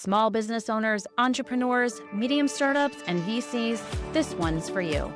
Small business owners, entrepreneurs, medium startups, and VCs, this one's for you.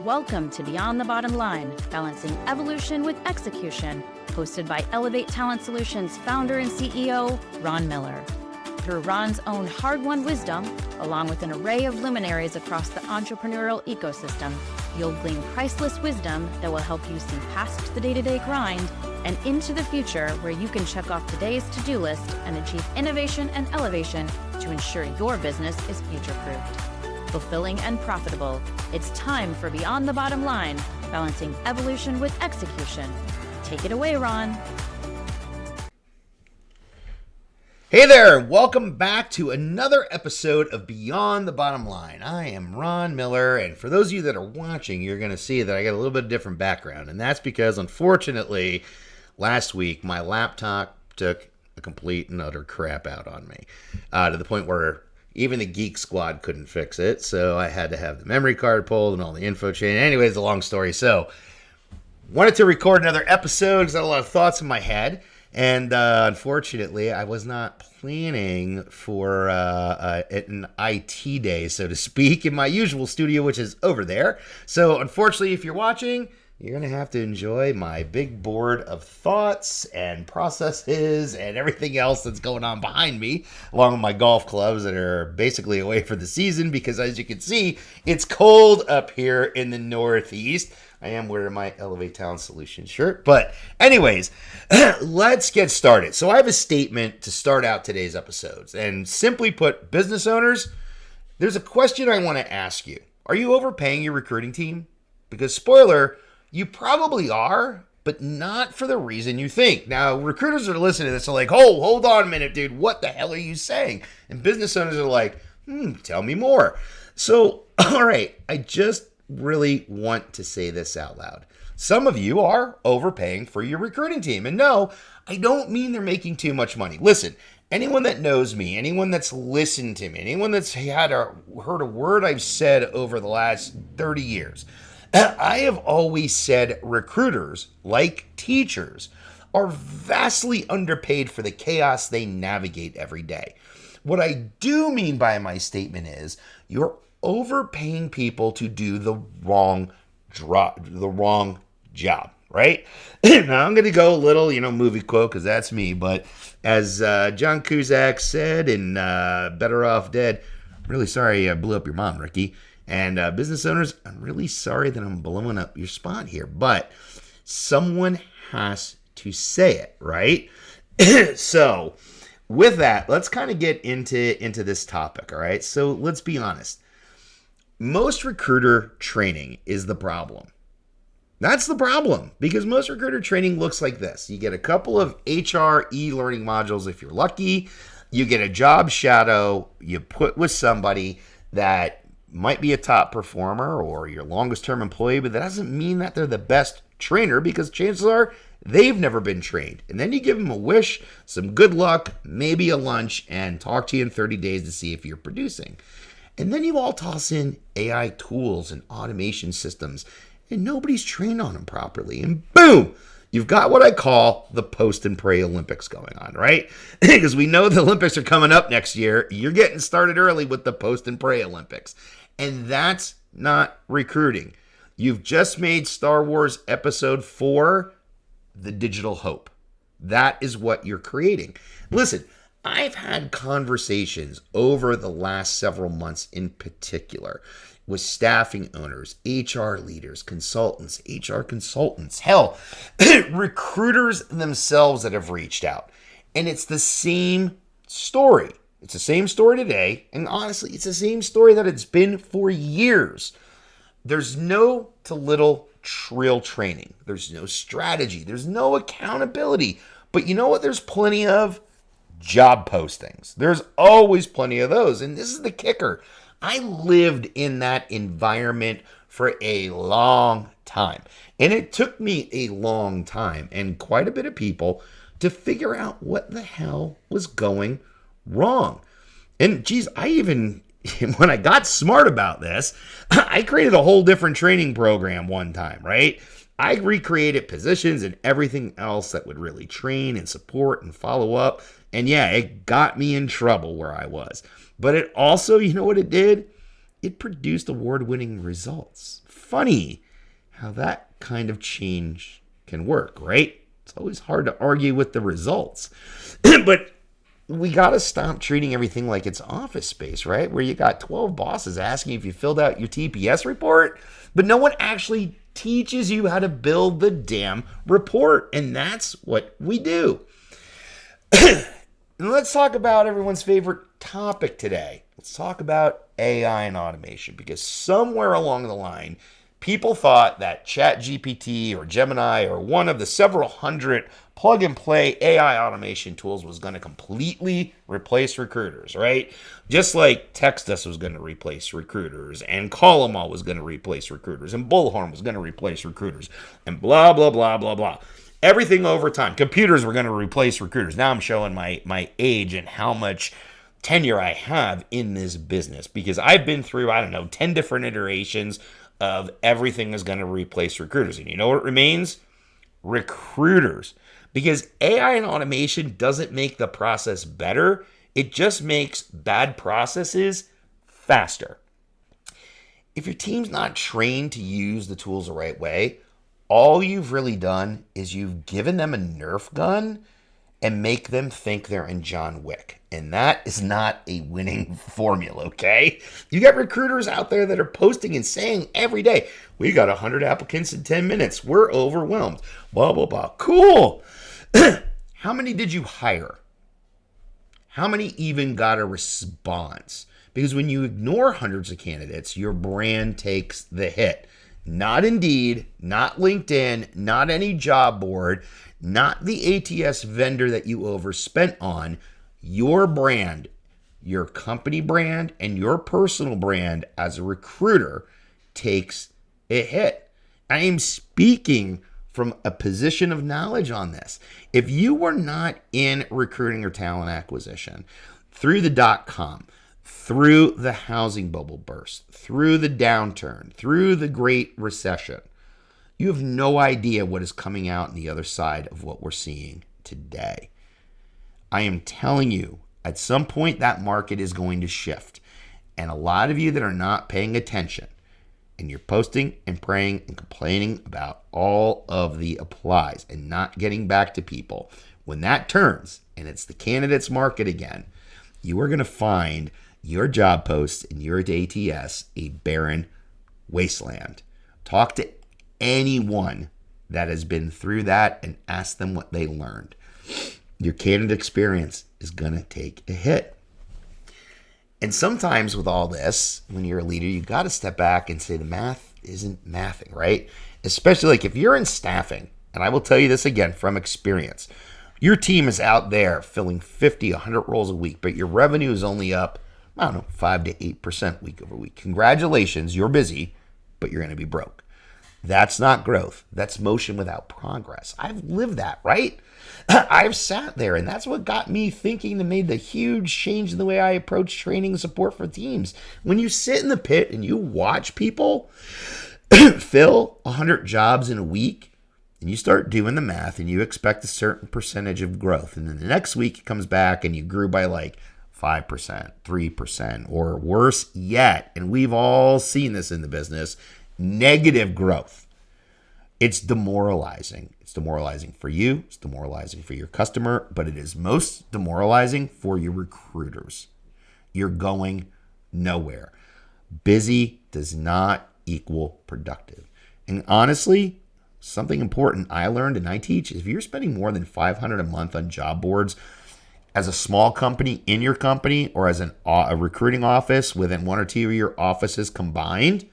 Welcome to Beyond the Bottom Line, Balancing Evolution with Execution, hosted by Elevate Talent Solutions founder and CEO, Ron Miller. Through Ron's own hard-won wisdom, along with an array of luminaries across the entrepreneurial ecosystem, you'll glean priceless wisdom that will help you see past the day-to-day grind and into the future where you can check off today's to-do list and achieve innovation and elevation to ensure your business is future-proofed. Fulfilling and profitable, it's time for Beyond the Bottom Line, Balancing Evolution with Execution. Take it away, Ron. Hey there, welcome back to another episode of Beyond the Bottom Line. I am Ron Miller, and for those of you that are watching, you're going to see that I got a little bit different background, and that's because, unfortunately, last week, my laptop took a complete and utter crap out on me, to the point where even the Geek Squad couldn't fix it, so I had to have the memory card pulled and all the info changed. Anyways, a long story. So, wanted to record another episode because I had a lot of thoughts in my head. And unfortunately, I was not planning for an IT day, so to speak, in my usual studio, which is over there. So unfortunately, if you're watching, you're going to have to enjoy my big board of thoughts and processes and everything else that's going on behind me, along with my golf clubs that are basically away for the season because, as you can see, it's cold up here in the Northeast. I am wearing my Elevate Talent Solutions shirt. But anyways, let's get started. So I have a statement to start out today's episodes. And simply put, business owners, there's a question I want to ask you. Are you overpaying your recruiting team? Because spoiler, you probably are, but not for the reason you think. Now, recruiters are listening to this and like, oh, hold on a minute, dude. What the hell are you saying? And business owners are like, tell me more. So, all right, I just really want to say this out loud. Some of you are overpaying for your recruiting team. And no, I don't mean they're making too much money. Listen, anyone that knows me, anyone that's listened to me, anyone that's heard a word I've said over the last 30 years, I have always said recruiters, like teachers, are vastly underpaid for the chaos they navigate every day. What I do mean by my statement is you're overpaying people to do the wrong job, right? Now I'm going to go a little, movie quote because that's me. But as John Cusack said in Better Off Dead, I'm really sorry I blew up your mom, Ricky. And business owners, I'm really sorry that I'm blowing up your spot here. But someone has to say it, right? So with that, let's kind of get into this topic, all right? So let's be honest. Most recruiter training is the problem. That's the problem, because most recruiter training looks like this. You get a couple of HR e-learning modules if you're lucky. You get a job shadow. You put with somebody that might be a top performer or your longest term employee, but that doesn't mean that they're the best trainer because chances are they've never been trained. And then you give them a wish, some good luck, maybe a lunch, and talk to you in 30 days to see if you're producing. And then you all toss in AI tools and automation systems, and nobody's trained on them properly. And boom, you've got what I call the post and pray Olympics going on, right? Because we know the Olympics are coming up next year. You're getting started early with the post and pray Olympics. And that's not recruiting. You've just made Star Wars Episode 4 the digital hope. That is what you're creating. Listen, I've had conversations over the last several months in particular with staffing owners, HR leaders, consultants, HR consultants, hell, recruiters themselves that have reached out. And it's the same story. It's the same story today. And honestly, it's the same story that it's been for years. There's no to little real training. There's no strategy. There's no accountability. But you know what there's plenty of? Job postings. There's always plenty of those. And this is the kicker. I lived in that environment for a long time. And it took me a long time and quite a bit of people to figure out what the hell was going wrong. And geez, when I got smart about this, I created a whole different training program one time, right? I recreated positions and everything else that would really train and support and follow up. And yeah, it got me in trouble where I was. But it also, you know what it did? It produced award-winning results. Funny how that kind of change can work, right? It's always hard to argue with the results. But we got to stop treating everything like it's office space, right? Where you got 12 bosses asking if you filled out your TPS report, but no one actually teaches you how to build the damn report. And that's what we do. And let's talk about everyone's favorite topic today. Let's talk about AI and automation, because somewhere along the line, people thought that ChatGPT or Gemini or one of the several hundred plug-and-play AI automation tools was going to completely replace recruiters, right? Just like Textus was going to replace recruiters, and Call-Em-All was going to replace recruiters, and Bullhorn was going to replace recruiters, and blah, blah, blah, blah, blah. Everything over time. Computers were going to replace recruiters. Now I'm showing my age and how much tenure I have in this business, because I've been through, 10 different iterations of everything is going to replace recruiters. And you know what remains? Recruiters. Because AI and automation doesn't make the process better. It just makes bad processes faster. If your team's not trained to use the tools the right way, all you've really done is you've given them a Nerf gun and make them think they're in John Wick. And that is not a winning formula, okay? You got recruiters out there that are posting and saying every day, we got 100 applicants in 10 minutes. We're overwhelmed. Blah, blah, blah. Cool. How many did you hire? How many even got a response? Because when you ignore hundreds of candidates, your brand takes the hit. Not Indeed, not LinkedIn, not any job board, not the ATS vendor that you overspent on. Your brand, your company brand, and your personal brand as a recruiter takes a hit. I am speaking from a position of knowledge on this. If you were not in recruiting or talent acquisition through the .com, through the housing bubble burst, through the downturn, through the Great Recession, you have no idea what is coming out on the other side of what we're seeing today. I am telling you, at some point that market is going to shift. And a lot of you that are not paying attention, and you're posting and praying and complaining about all of the applies and not getting back to people, when that turns and it's the candidates market again, you are going to find your job posts and your ATS a barren wasteland. Talk to anyone that has been through that and ask them what they learned. Your candidate experience is going to take a hit. And sometimes with all this, when you're a leader, you got to step back and say the math isn't mathing, right? Especially like if you're in staffing, and I will tell you this again from experience, your team is out there filling 50, 100 roles a week, but your revenue is only up, 5 to 8% week over week. Congratulations, you're busy, but you're going to be broke. That's not growth. That's motion without progress. I've lived that, right? I've sat there, and that's what got me thinking that made the huge change in the way I approach training and support for teams. When you sit in the pit and you watch people fill 100 jobs in a week, and you start doing the math and you expect a certain percentage of growth, and then the next week it comes back and you grew by like 5%, 3%, or worse yet, and we've all seen this in the business, negative growth. It's demoralizing. It's demoralizing for you. It's demoralizing for your customer, but it is most demoralizing for your recruiters. You're going nowhere. Busy does not equal productive. And honestly, something important I learned and I teach is if you're spending more than $500 a month on job boards as a small company in your company or as a recruiting office within one or two of your offices combined,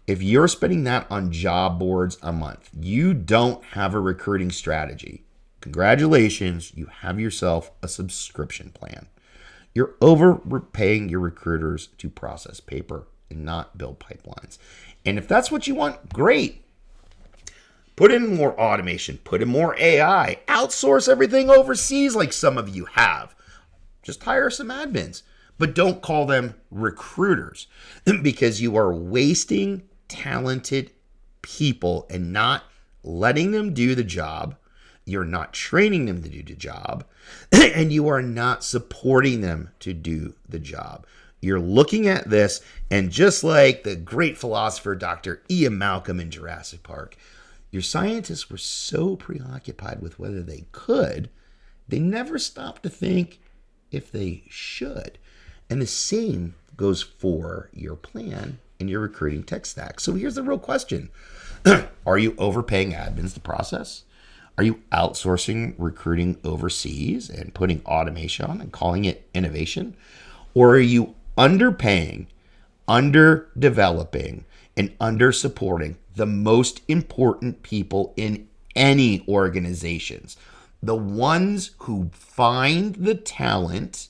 if you're spending that on job boards a month, you don't have a recruiting strategy. Congratulations, you have yourself a subscription plan. You're overpaying your recruiters to process paper and not build pipelines. And if that's what you want, great. Put in more automation, put in more AI, outsource everything overseas like some of you have. Just hire some admins, but don't call them recruiters because you are wasting talented people and not letting them do the job. You're not training them to do the job. And you are not supporting them to do the job. You're looking at this, and just like the great philosopher Dr. Ian Malcolm in Jurassic Park, your scientists were so preoccupied with whether they could, they never stopped to think if they should. And the same goes for your plan and your recruiting tech stack. So here's the real question. Are you overpaying admins to process? Are you outsourcing recruiting overseas and putting automation on and calling it innovation? Or are you underpaying, underdeveloping, and undersupporting the most important people in any organizations? The ones who find the talent,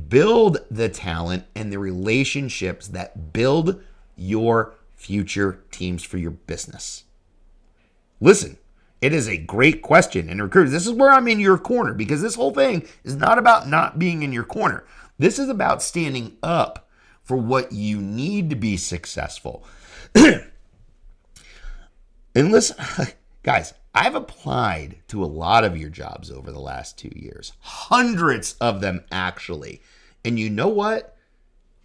build the talent, and the relationships that build your future teams for your business. Listen, it is a great question. And recruiters, this is where I'm in your corner, because this whole thing is not about not being in your corner. This is about standing up for what you need to be successful. And listen, guys, I've applied to a lot of your jobs over the last 2 years, hundreds of them actually. And you know what?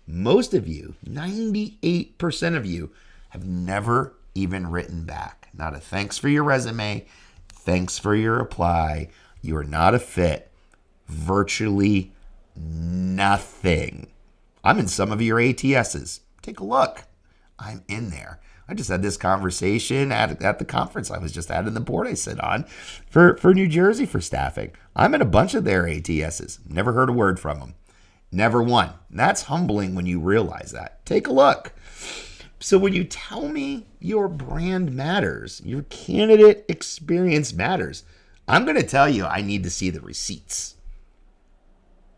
Most of you, 98% of you, have never even written back. Not a thanks for your resume, thanks for your reply. You are not a fit. Virtually nothing. I'm in some of your ATSs. Take a look. I'm in there. I just had this conversation at the conference I was just at in the board I sit on for New Jersey for staffing. I'm in a bunch of their ATSs. Never heard a word from them. Never one. That's humbling when you realize that. Take a look. So when you tell me your brand matters, your candidate experience matters, I'm going to tell you I need to see the receipts.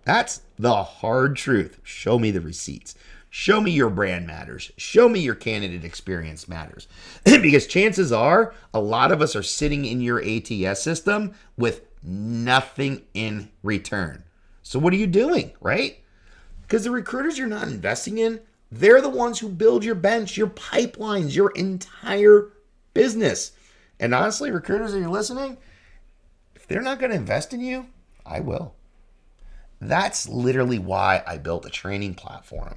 That's the hard truth. Show me the receipts. Show me your brand matters. Show me your candidate experience matters. Because chances are a lot of us are sitting in your ATS system with nothing in return. So what are you doing, right? Because the recruiters you're not investing in, they're the ones who build your bench, your pipelines, your entire business. And honestly, recruiters, if you're listening, if they're not going to invest in you, I will. That's literally why I built a training platform.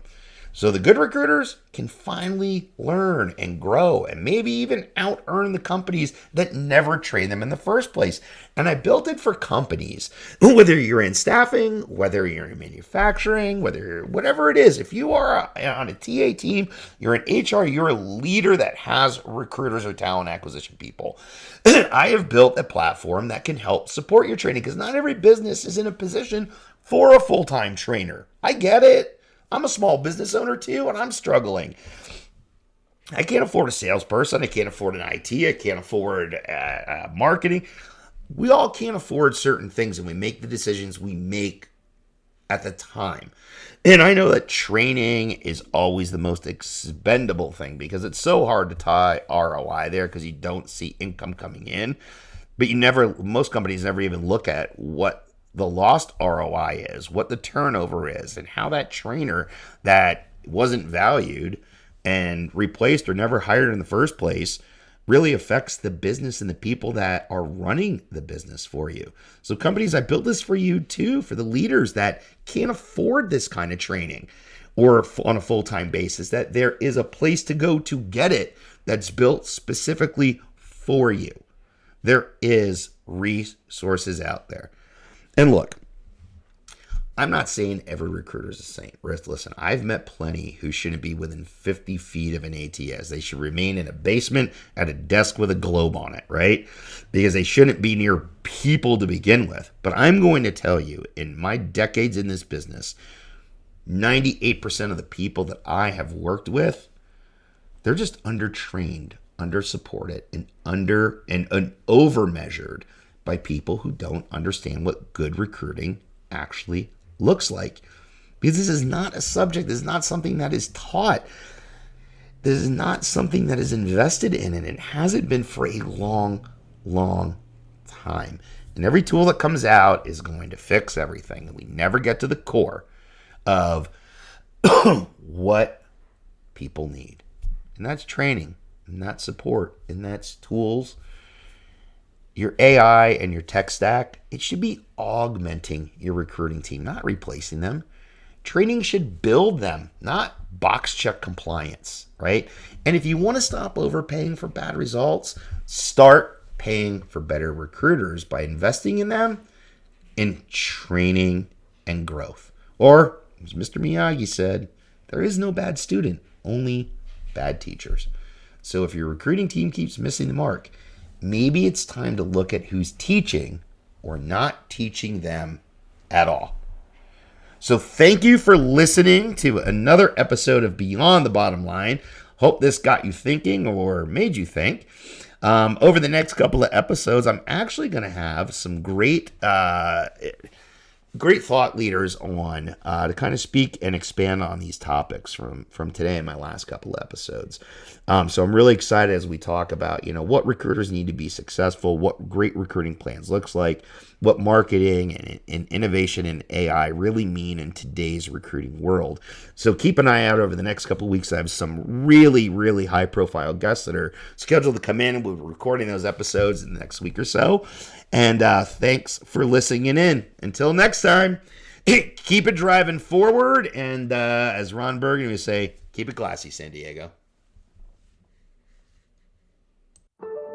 So the good recruiters can finally learn and grow and maybe even out-earn the companies that never trained them in the first place. And I built it for companies, whether you're in staffing, whether you're in manufacturing, whatever it is. If you are on a TA team, you're in HR, you're a leader that has recruiters or talent acquisition people. I have built a platform that can help support your training, because not every business is in a position for a full-time trainer. I get it. I'm a small business owner too, and I'm struggling. I can't afford a salesperson. I can't afford an IT. I can't afford marketing. We all can't afford certain things, and we make the decisions we make at the time. And I know that training is always the most expendable thing, because it's so hard to tie ROI there because you don't see income coming in. But most companies never even look at what the lost ROI is, what the turnover is, and how that trainer that wasn't valued and replaced or never hired in the first place really affects the business and the people that are running the business for you. So companies, I built this for you too, for the leaders that can't afford this kind of training or on a full-time basis, that there is a place to go to get it that's built specifically for you. There is resources out there. And look, I'm not saying every recruiter is a saint. Listen, I've met plenty who shouldn't be within 50 feet of an ATS. They should remain in a basement at a desk with a globe on it, right? Because they shouldn't be near people to begin with. But I'm going to tell you, in my decades in this business, 98% of the people that I have worked with, they're just undertrained, undersupported, and over-measured by people who don't understand what good recruiting actually looks like. Because this is not a subject, this is not something that is taught. This is not something that is invested in, and it hasn't been for a long, long time. And every tool that comes out is going to fix everything, and we never get to the core of what people need. And that's training. and that's support, and that's tools. Your AI and your tech stack, it should be augmenting your recruiting team, not replacing them. Training should build them, not box check compliance, right? And if you want to stop overpaying for bad results, start paying for better recruiters by investing in them in training and growth. Or, as Mr. Miyagi said, there is no bad student, only bad teachers. So if your recruiting team keeps missing the mark, maybe it's time to look at who's teaching or not teaching them at all. So thank you for listening to another episode of Beyond the Bottom Line. Hope this got you thinking or made you think. Over the next couple of episodes, I'm actually going to have some great thought leaders on to kind of speak and expand on these topics from today and my last couple of episodes. So I'm really excited as we talk about, what recruiters need to be successful, what great recruiting plans looks like, what marketing and innovation and AI really mean in today's recruiting world. So keep an eye out over the next couple of weeks. I have some really, really high profile guests that are scheduled to come in. We'll be recording those episodes in the next week or so. And thanks for listening in. Until next time, keep it driving forward. And as Ron Burgundy would say, keep it classy, San Diego.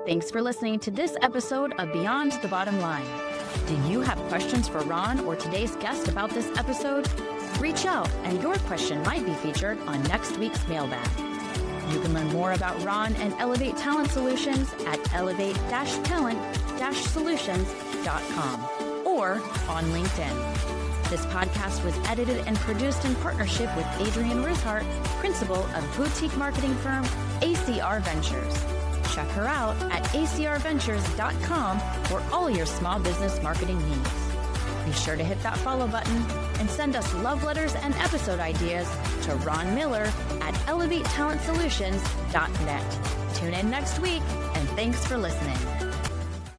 Thanks for listening to this episode of Beyond the Bottom Line. Do you have questions for Ron or today's guest about this episode? Reach out and your question might be featured on next week's mailbag. You can learn more about Ron and Elevate Talent Solutions at elevate-talent-solutions.com or on LinkedIn. This podcast was edited and produced in partnership with Adrienne Ruthart, principal of boutique marketing firm ACR Ventures. Check her out at acrventures.com for all your small business marketing needs. Be sure to hit that follow button and send us love letters and episode ideas to Ron Miller at elevatetalentsolutions.net. Tune in next week, and thanks for listening.